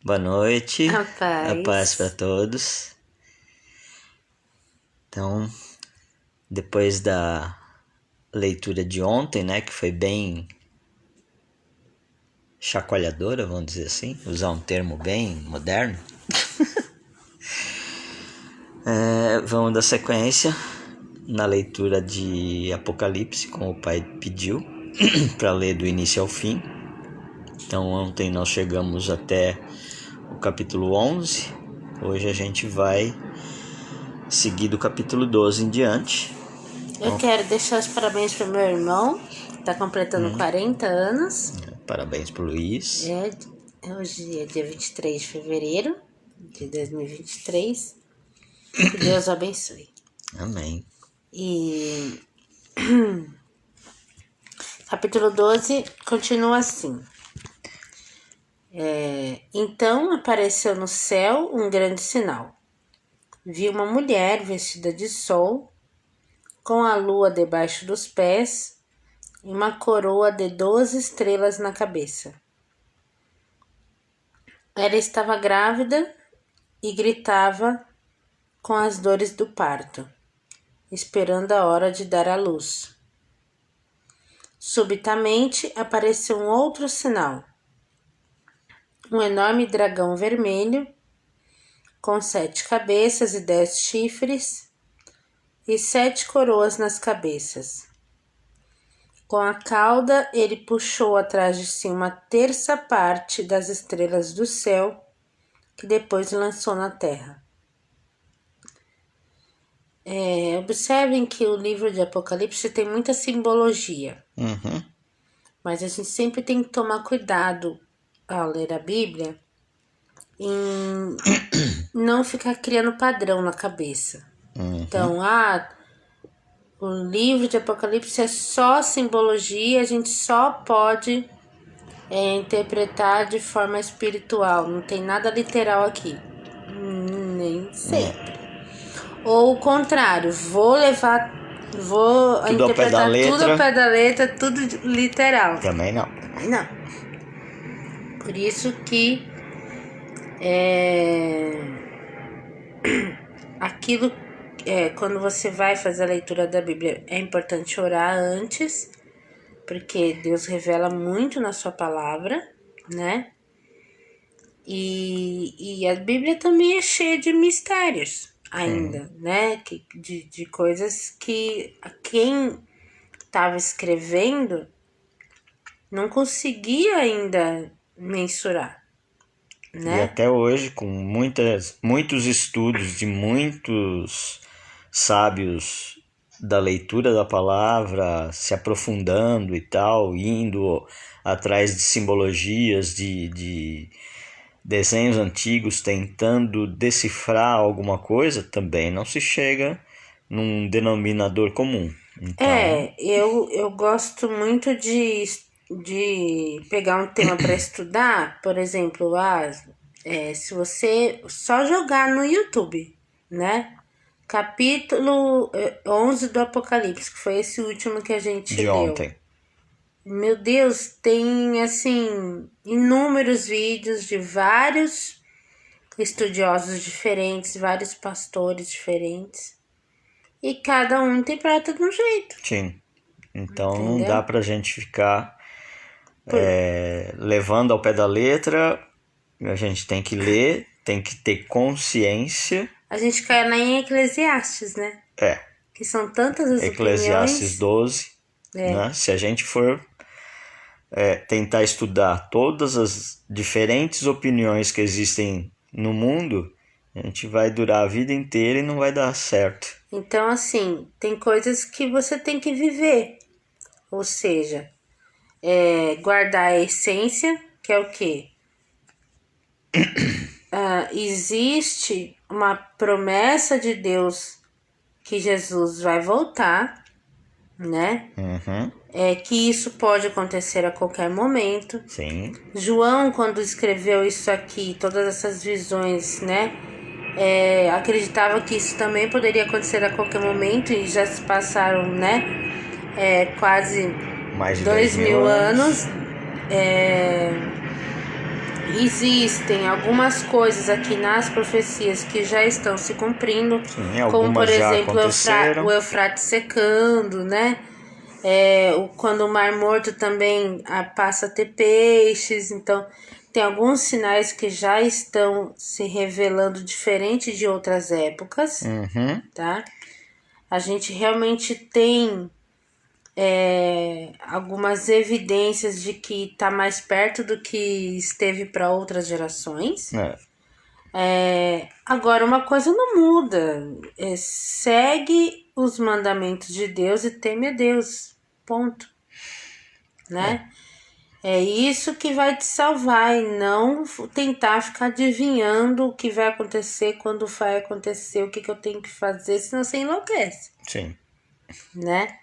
Boa noite. A paz. A paz para todos. Então, depois da leitura de ontem, né, que foi bem chacoalhadora, vamos dizer assim, usar um termo bem moderno, vamos dar sequência na leitura de Apocalipse, como o pai pediu, para ler do início ao fim. Então, ontem nós chegamos até o capítulo 11, hoje a gente vai seguir do capítulo 12 em diante. Eu quero deixar os parabéns para meu irmão, que está completando 40 anos. Parabéns pro Luiz. Hoje é dia 23 de fevereiro de 2023. Que Deus o abençoe. Amém. E capítulo 12 continua assim. Então apareceu no céu um grande sinal. Vi uma mulher vestida de sol, com a lua debaixo dos pés e uma coroa de 12 estrelas na cabeça. Ela estava grávida e gritava com as dores do parto, esperando a hora de dar à luz. Subitamente apareceu um outro sinal. Um enorme dragão vermelho, com 7 cabeças e 10 chifres, e 7 coroas nas cabeças. Com a cauda, ele puxou atrás de si uma terça parte das estrelas do céu, que depois lançou na terra. Observem que o livro de Apocalipse tem muita simbologia. Mas a gente sempre tem que tomar cuidado ao ler a Bíblia em não ficar criando padrão na cabeça. Então, o livro de Apocalipse é só simbologia, a gente só pode interpretar de forma espiritual, não tem nada literal aqui. Nem sempre. Ou o contrário, vou Tudo ao pé da interpretar letra. tudo ao pé da letra, tudo literal. Também não. Não. Por isso que aquilo, quando você vai fazer a leitura da Bíblia, é importante orar antes, porque Deus revela muito na sua palavra, né? E a Bíblia também é cheia de mistérios ainda, né? De coisas que quem estava escrevendo não conseguia ainda mensurar, né? E até hoje, com muitos estudos de muitos sábios da leitura da palavra, se aprofundando e tal, indo atrás de simbologias, de desenhos antigos, tentando decifrar alguma coisa, também não se chega num denominador comum. Então, eu gosto muito de pegar um tema para estudar, por exemplo, se você só jogar no YouTube, né? Capítulo 11 do Apocalipse, que foi esse último que a gente de leu. ontem. Meu Deus, tem assim inúmeros vídeos de vários estudiosos diferentes, vários pastores diferentes. E cada um interpreta de um jeito. Sim. Então Entendeu? não dá pra gente ficar levando ao pé da letra. A gente tem que ler, tem que ter consciência. A gente cai lá em Eclesiastes, né? Que são tantas as Eclesiastes opiniões. 12. Né? Se a gente for tentar estudar todas as diferentes opiniões que existem no mundo, a gente vai durar a vida inteira e não vai dar certo. Então, assim, tem coisas que você tem que viver. Ou seja, guardar a essência, que é o quê? Existe uma promessa de Deus que Jesus vai voltar, né? Que isso pode acontecer a qualquer momento. Sim. João, quando escreveu isso aqui, todas essas visões, né? Acreditava que isso também poderia acontecer a qualquer momento e já se passaram, né? Quase Mais de 2.000 anos. existem algumas coisas aqui nas profecias que já estão se cumprindo, Sim, como por exemplo aconteceram. o Eufrates secando, né? Quando o Mar Morto também passa a ter peixes, então tem alguns sinais que já estão se revelando diferente de outras épocas, tá? A gente realmente tem algumas evidências de que está mais perto do que esteve para outras gerações. Agora, uma coisa não muda. Segue os mandamentos de Deus e teme a Deus. Ponto. Né? É isso que vai te salvar e não tentar ficar adivinhando o que vai acontecer, quando vai acontecer, o que eu tenho que fazer, senão você enlouquece. Sim. Né?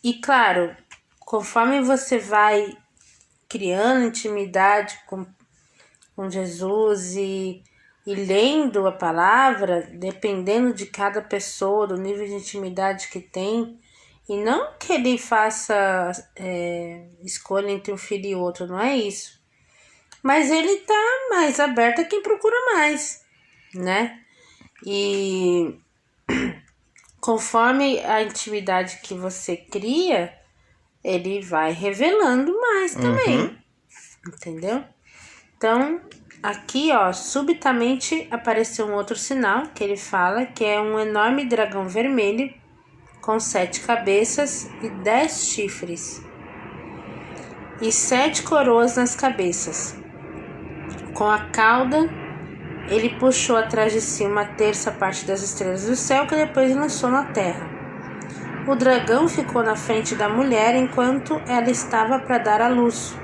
E claro, conforme você vai criando intimidade com Jesus e lendo a palavra, dependendo de cada pessoa, do nível de intimidade que tem, e não que ele faça escolha entre um filho e outro, não é isso. Mas ele tá mais aberto a quem procura mais, né? E conforme a intimidade que você cria, ele vai revelando mais também, entendeu? Então, aqui, ó, subitamente apareceu um outro sinal que ele fala, que é um enorme dragão vermelho com 7 cabeças e 10 chifres e 7 coroas nas cabeças. Com a cauda, ele puxou atrás de si uma terça parte das estrelas do céu, que depois lançou na terra. O dragão ficou na frente da mulher enquanto ela estava para dar à luz,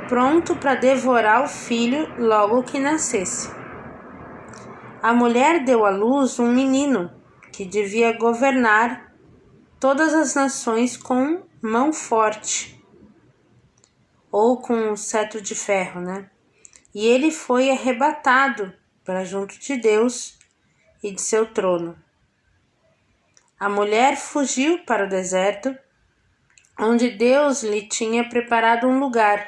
pronto para devorar o filho logo que nascesse. A mulher deu à luz um menino que devia governar todas as nações com mão forte, ou com um cetro de ferro, né? E ele foi arrebatado para junto de Deus e de seu trono. A mulher fugiu para o deserto, onde Deus lhe tinha preparado um lugar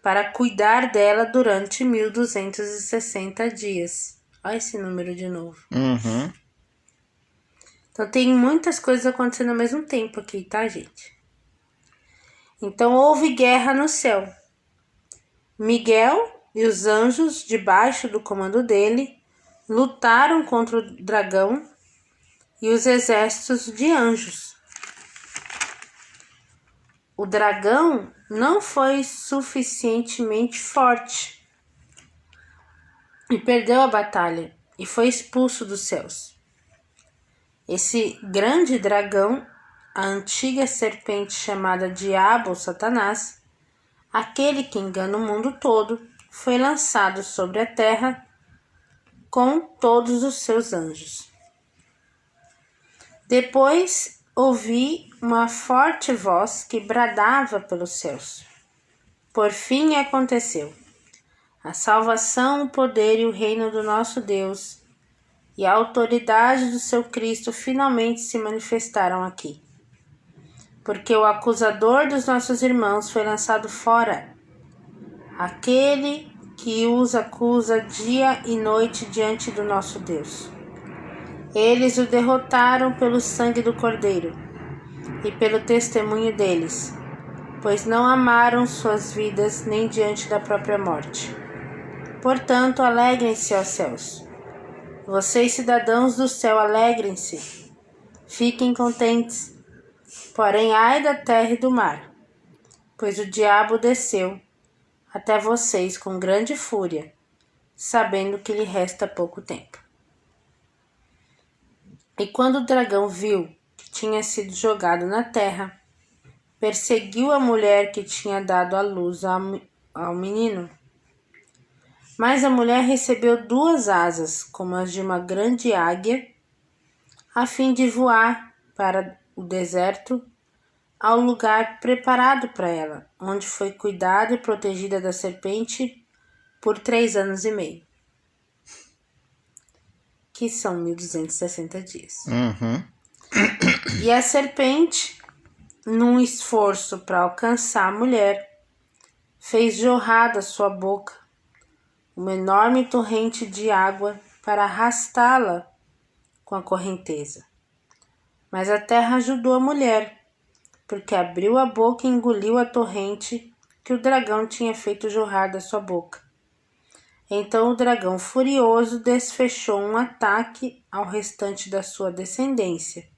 para cuidar dela durante 1260 dias. Olha esse número de novo. Então tem muitas coisas acontecendo ao mesmo tempo aqui, tá, gente? Então houve guerra no céu. Miguel e os anjos, debaixo do comando dele, lutaram contra o dragão e os exércitos de anjos. O dragão não foi suficientemente forte e perdeu a batalha e foi expulso dos céus. Esse grande dragão, a antiga serpente chamada Diabo ou Satanás, aquele que engana o mundo todo, foi lançado sobre a terra com todos os seus anjos. Depois ouvi uma forte voz que bradava pelos céus. Por fim aconteceu. A salvação, o poder e o reino do nosso Deus e a autoridade do seu Cristo finalmente se manifestaram aqui. Porque o acusador dos nossos irmãos foi lançado fora, aquele que os acusa dia e noite diante do nosso Deus. Eles o derrotaram pelo sangue do Cordeiro e pelo testemunho deles, pois não amaram suas vidas nem diante da própria morte. Portanto, alegrem-se, ó céus. Vocês, cidadãos do céu, alegrem-se. Fiquem contentes. Porém, ai da terra e do mar, pois o diabo desceu até vocês com grande fúria, sabendo que lhe resta pouco tempo. E quando o dragão viu que tinha sido jogado na terra, perseguiu a mulher que tinha dado à luz ao menino. Mas a mulher recebeu 2 asas, como as de uma grande águia, a fim de voar para o deserto, ao lugar preparado para ela, onde foi cuidada e protegida da serpente por 3 anos e meio, que são 1260 dias. E a serpente, num esforço para alcançar a mulher, fez jorrar da sua boca uma enorme torrente de água para arrastá-la com a correnteza. Mas a terra ajudou a mulher, porque abriu a boca e engoliu a torrente que o dragão tinha feito jorrar da sua boca. Então o dragão furioso desfechou um ataque ao restante da sua descendência.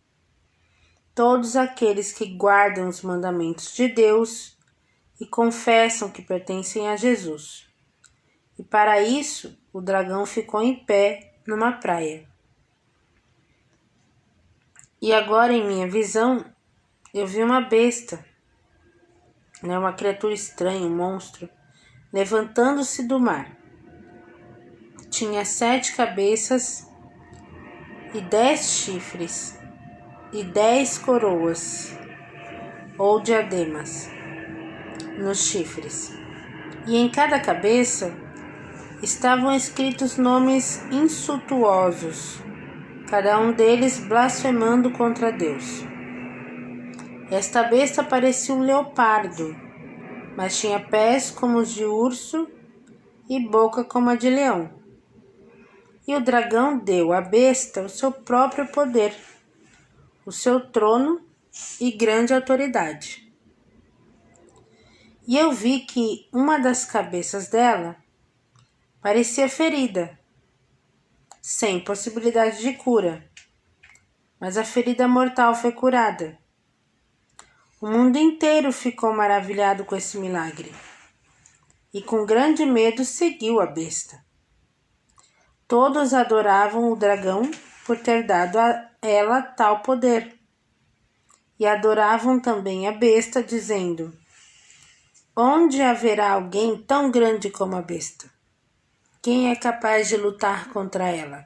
Todos aqueles que guardam os mandamentos de Deus e confessam que pertencem a Jesus. E para isso, o dragão ficou em pé numa praia. E agora, em minha visão, eu vi uma besta, uma criatura estranha, um monstro, levantando-se do mar. Tinha 7 cabeças e 10 chifres e 10 coroas ou diademas nos chifres. E em cada cabeça estavam escritos nomes insultuosos, cada um deles blasfemando contra Deus. Esta besta parecia um leopardo, mas tinha pés como os de urso e boca como a de leão. E o dragão deu à besta o seu próprio poder, o seu trono e grande autoridade. E eu vi que uma das cabeças dela parecia ferida, sem possibilidade de cura, mas a ferida mortal foi curada. O mundo inteiro ficou maravilhado com esse milagre e com grande medo seguiu a besta. Todos adoravam o dragão por ter dado a ela tal poder e adoravam também a besta, dizendo: onde haverá alguém tão grande como a besta? Quem é capaz de lutar contra ela?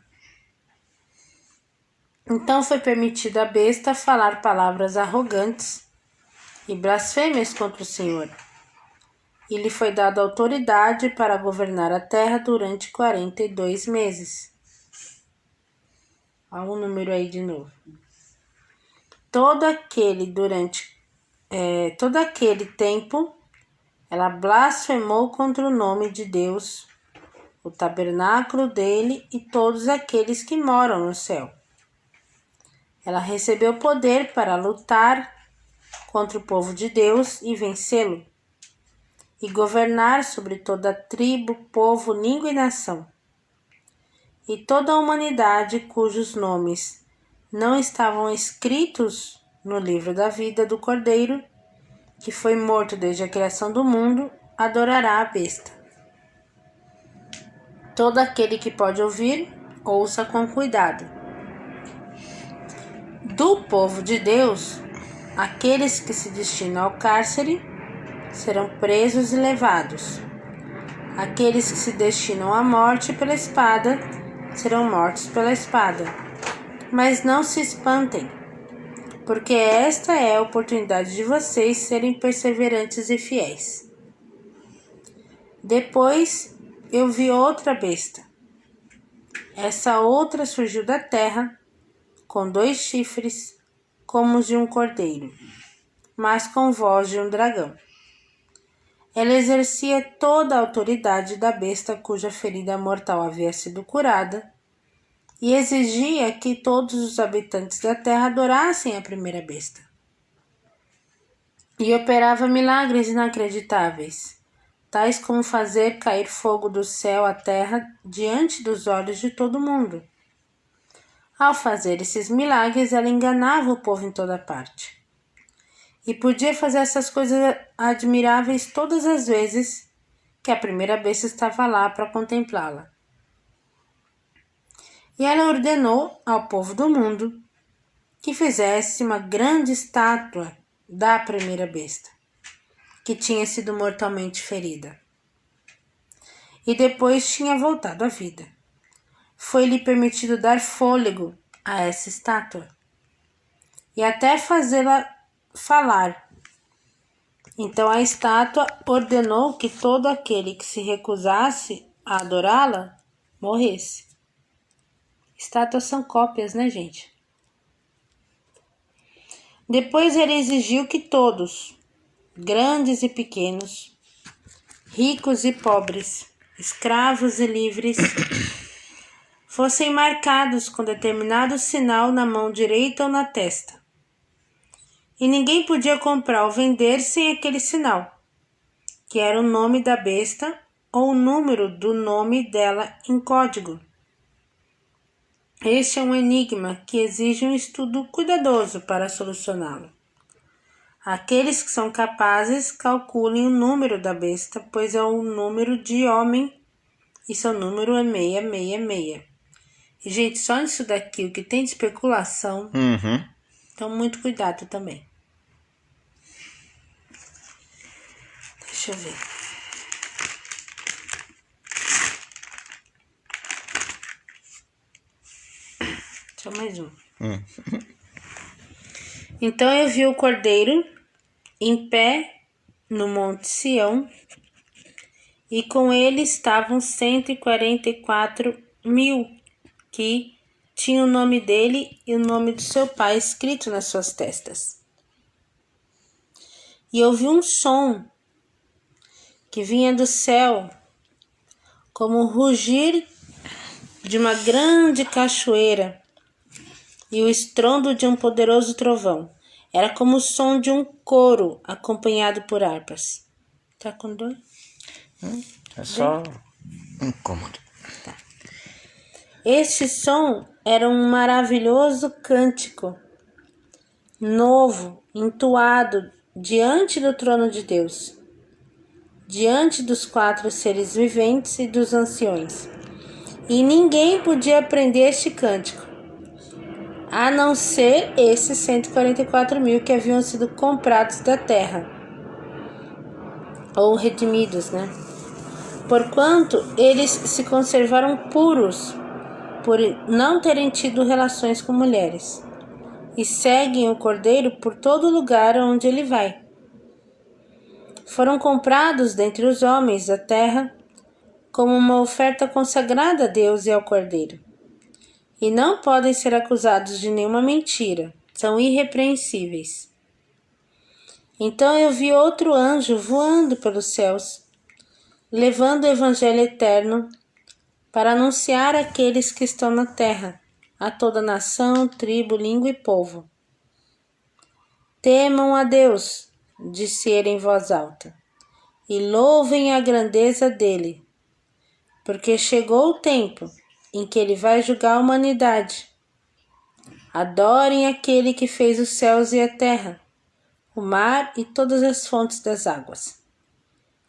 Então foi permitido à besta falar palavras arrogantes e blasfêmias contra o Senhor. E lhe foi dada autoridade para governar a terra durante 42 meses. Olha o número aí de novo. Todo aquele tempo, ela blasfemou contra o nome de Deus, o tabernáculo dele e todos aqueles que moram no céu. Ela recebeu poder para lutar contra o povo de Deus e vencê-lo, e governar sobre toda tribo, povo, língua e nação. E toda a humanidade cujos nomes não estavam escritos no livro da vida do Cordeiro, que foi morto desde a criação do mundo, adorará a besta. Todo aquele que pode ouvir, ouça com cuidado. Do povo de Deus, aqueles que se destinam ao cárcere serão presos e levados. Aqueles que se destinam à morte pela espada serão mortos pela espada. Mas não se espantem, porque esta é a oportunidade de vocês serem perseverantes e fiéis. Depois eu vi outra besta. Essa outra surgiu da terra, com 2 chifres, como os de um cordeiro, mas com voz de um dragão. Ela exercia toda a autoridade da besta cuja ferida mortal havia sido curada e exigia que todos os habitantes da terra adorassem a primeira besta. E operava milagres inacreditáveis, tais como fazer cair fogo do céu à terra diante dos olhos de todo mundo. Ao fazer esses milagres, ela enganava o povo em toda parte. E podia fazer essas coisas admiráveis todas as vezes que a primeira besta estava lá para contemplá-la. E ela ordenou ao povo do mundo que fizesse uma grande estátua da primeira besta, que tinha sido mortalmente ferida. E depois tinha voltado à vida. Foi-lhe permitido dar fôlego a essa estátua e até fazê-la falar. Então a estátua ordenou que todo aquele que se recusasse a adorá-la morresse. Estátuas são cópias, né, gente? Depois ele exigiu que todos, grandes e pequenos, ricos e pobres, escravos e livres, fossem marcados com determinado sinal na mão direita ou na testa. E ninguém podia comprar ou vender sem aquele sinal, que era o nome da besta ou o número do nome dela em código. Este é um enigma que exige um estudo cuidadoso para solucioná-lo. Aqueles que são capazes calculem o número da besta, pois é o número de homem e seu número é 666. E, gente, só nisso daqui, o que tem de especulação, então muito cuidado também. Deixa eu ver. Só mais um. Então eu vi o cordeiro em pé no monte Sião, e com ele estavam 144.000 que tinham o nome dele e o nome do seu pai escrito nas suas testas. E ouvi um som que vinha do céu, como o rugir de uma grande cachoeira e o estrondo de um poderoso trovão. Era como o som de um coro acompanhado por harpas. Tá com dor? É só incômodo. Tá. Este som era um maravilhoso cântico, novo, entoado diante do trono de Deus, diante dos 4 seres viventes e dos anciões. E ninguém podia aprender este cântico, a não ser esses 144.000 que haviam sido comprados da terra, ou redimidos, né? Porquanto eles se conservaram puros por não terem tido relações com mulheres, e seguem o Cordeiro por todo lugar onde ele vai. Foram comprados dentre os homens da terra como uma oferta consagrada a Deus e ao Cordeiro, e não podem ser acusados de nenhuma mentira, são irrepreensíveis. Então eu vi outro anjo voando pelos céus, levando o evangelho eterno para anunciar àqueles que estão na terra, a toda nação, tribo, língua e povo. Temam a Deus, disse ele em voz alta, e louvem a grandeza dele, porque chegou o tempo em que ele vai julgar a humanidade. Adorem aquele que fez os céus e a terra, o mar e todas as fontes das águas.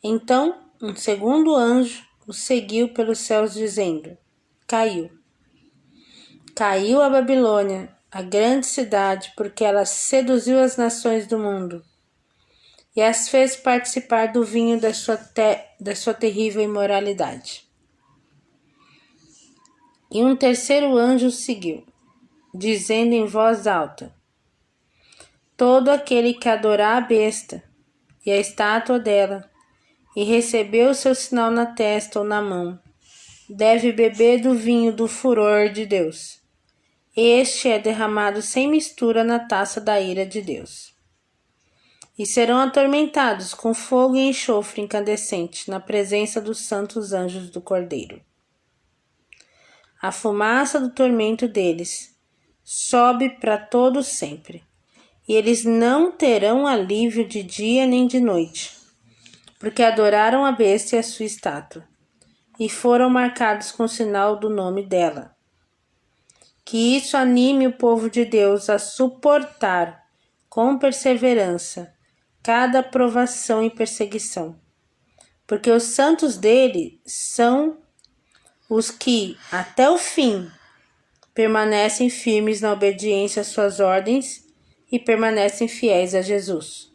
Então, um segundo anjo o seguiu pelos céus, dizendo: Caiu a Babilônia, a grande cidade, porque ela seduziu as nações do mundo e as fez participar do vinho da sua terrível imoralidade. E um terceiro anjo o seguiu, dizendo em voz alta: Todo aquele que adorar a besta e a estátua dela, e recebeu o seu sinal na testa ou na mão, deve beber do vinho do furor de Deus. Este é derramado sem mistura na taça da ira de Deus. E serão atormentados com fogo e enxofre incandescente na presença dos santos anjos do Cordeiro. A fumaça do tormento deles sobe para todo sempre, e eles não terão alívio de dia nem de noite, porque adoraram a besta e a sua estátua, e foram marcados com o sinal do nome dela. Que isso anime o povo de Deus a suportar com perseverança cada provação e perseguição, porque os santos dele são os que, até o fim, permanecem firmes na obediência às suas ordens e permanecem fiéis a Jesus.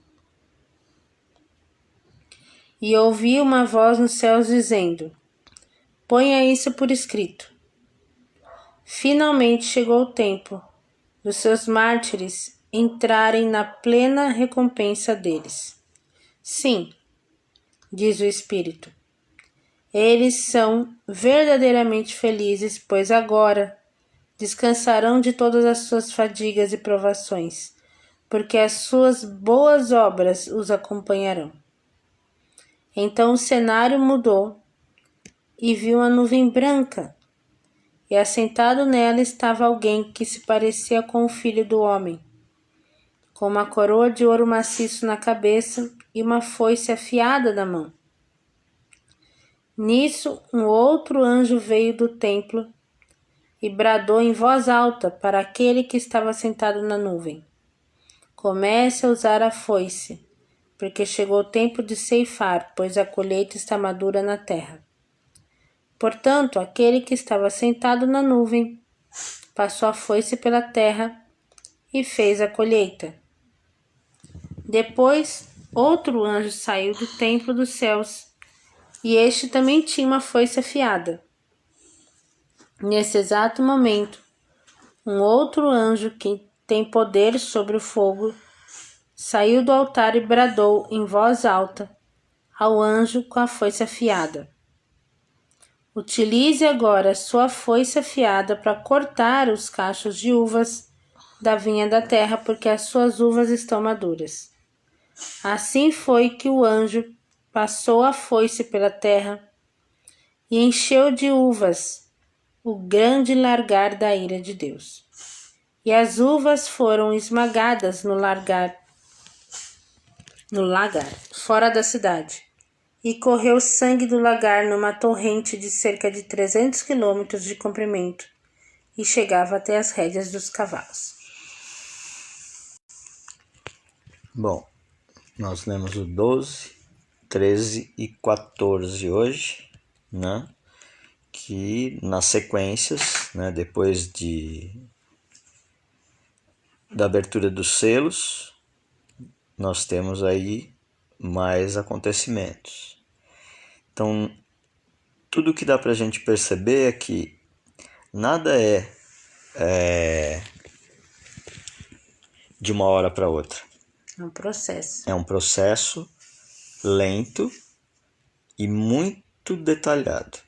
E ouvi uma voz nos céus dizendo: Ponha isso por escrito. Finalmente chegou o tempo dos seus mártires entrarem na plena recompensa deles. Sim, diz o Espírito, eles são verdadeiramente felizes, pois agora descansarão de todas as suas fadigas e provações, porque as suas boas obras os acompanharão. Então o cenário mudou e viu uma nuvem branca, e assentado nela estava alguém que se parecia com o Filho do Homem, com uma coroa de ouro maciço na cabeça e uma foice afiada na mão. Nisso, um outro anjo veio do templo e bradou em voz alta para aquele que estava sentado na nuvem: comece a usar a foice, porque chegou o tempo de ceifar, pois a colheita está madura na terra. Portanto, aquele que estava sentado na nuvem passou a foice pela terra e fez a colheita. Depois, outro anjo saiu do templo dos céus, e este também tinha uma foice afiada. Nesse exato momento, um outro anjo que tem poder sobre o fogo saiu do altar e bradou em voz alta ao anjo com a foice afiada: utilize agora sua foice afiada para cortar os cachos de uvas da vinha da terra, porque as suas uvas estão maduras. Assim foi que o anjo passou a foice pela terra e encheu de uvas o grande largar da ira de Deus. E as uvas foram esmagadas no lagar, fora da cidade. E correu sangue do lagar numa torrente de cerca de 300 quilômetros de comprimento e chegava até as rédeas dos cavalos. Bom, nós lemos o 12, 13 e 14 hoje, né? Que nas sequências, né, depois da abertura dos selos, nós temos aí mais acontecimentos. Então, tudo que dá para a gente perceber é que nada é de uma hora para outra. É um processo. É um processo lento e muito detalhado.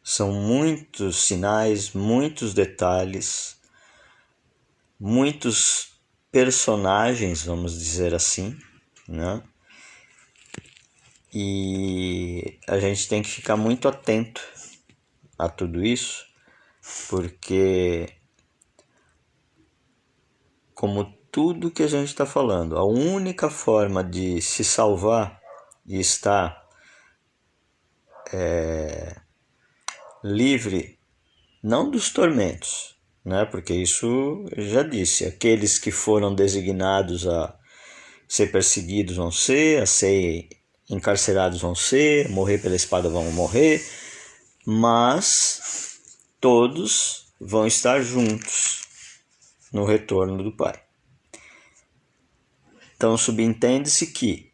São muitos sinais, muitos detalhes, muitos personagens, vamos dizer assim, né? E a gente tem que ficar muito atento a tudo isso, porque, como tudo que a gente está falando, a única forma de se salvar e estar livre, não dos tormentos, né? Porque isso eu já disse, aqueles que foram designados a ser perseguidos vão ser, a ser encarcerados vão ser, morrer pela espada vão morrer, mas todos vão estar juntos no retorno do Pai. Então subentende-se que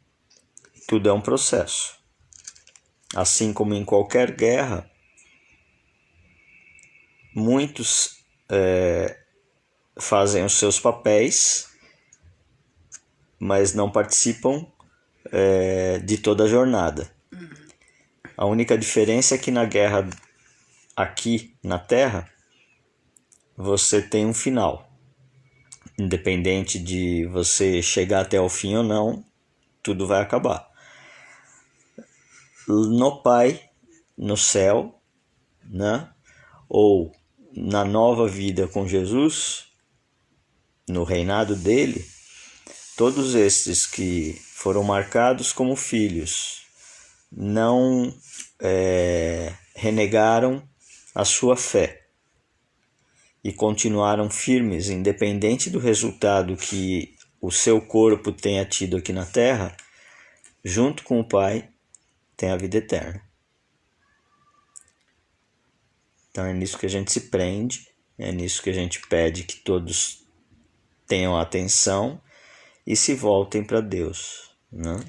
tudo é um processo. Assim como em qualquer guerra, muitos fazem os seus papéis, mas não participam de toda a jornada. A única diferença é que na guerra aqui na Terra, você tem um final. Independente de você chegar até o fim ou não, tudo vai acabar. No Pai, no céu, né? Ou na nova vida com Jesus, no reinado dele, todos esses que foram marcados como filhos não renegaram a sua fé e continuaram firmes, independente do resultado que o seu corpo tenha tido aqui na terra, junto com o Pai, tem a vida eterna. Então é nisso que a gente se prende, é nisso que a gente pede que todos tenham atenção e se voltem para Deus, né?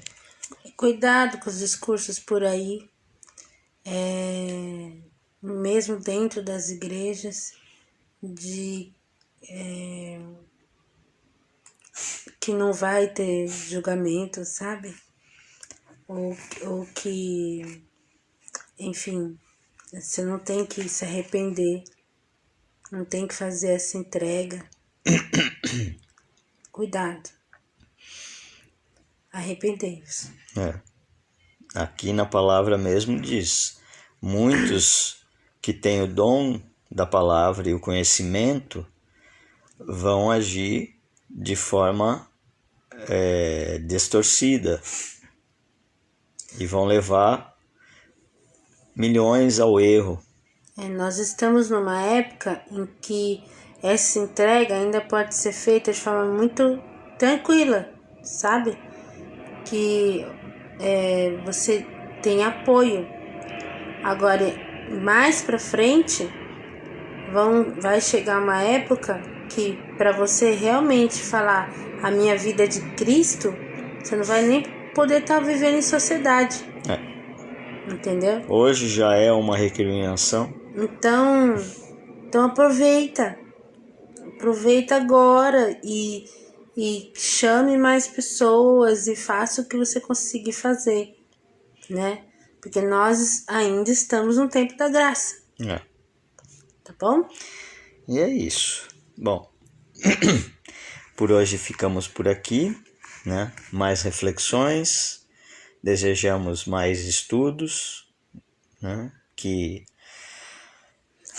Cuidado com os discursos por aí, mesmo dentro das igrejas, de que não vai ter julgamento, sabe? Ou que, enfim, você não tem que se arrepender, não tem que fazer essa entrega. Cuidado. Arrependei-vos. Aqui na palavra mesmo diz: muitos que têm o dom da palavra e o conhecimento vão agir de forma distorcida e vão levar milhões ao erro. Nós estamos numa época em que essa entrega ainda pode ser feita de forma muito tranquila, sabe? Que você tem apoio. Agora, mais pra frente, vai chegar uma época que para você realmente falar a minha vida é de Cristo, você não vai nem poder estar vivendo em sociedade. Entendeu? Hoje já é uma recriminação. Então aproveita agora e chame mais pessoas e faça o que você conseguir fazer, né? Porque nós ainda estamos no tempo da graça. Tá bom? E é isso. Bom, por hoje ficamos por aqui, né? Mais reflexões, desejamos mais estudos, né?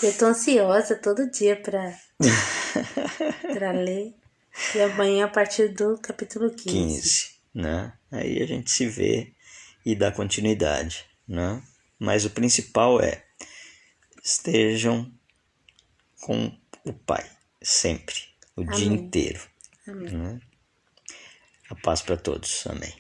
Eu tô ansiosa todo dia para ler. E amanhã a partir do capítulo 15. Né? Aí a gente se vê e dá continuidade, né? Mas o principal é: estejam com o Pai sempre, o dia inteiro. Amém. Né? A paz para todos. Amém.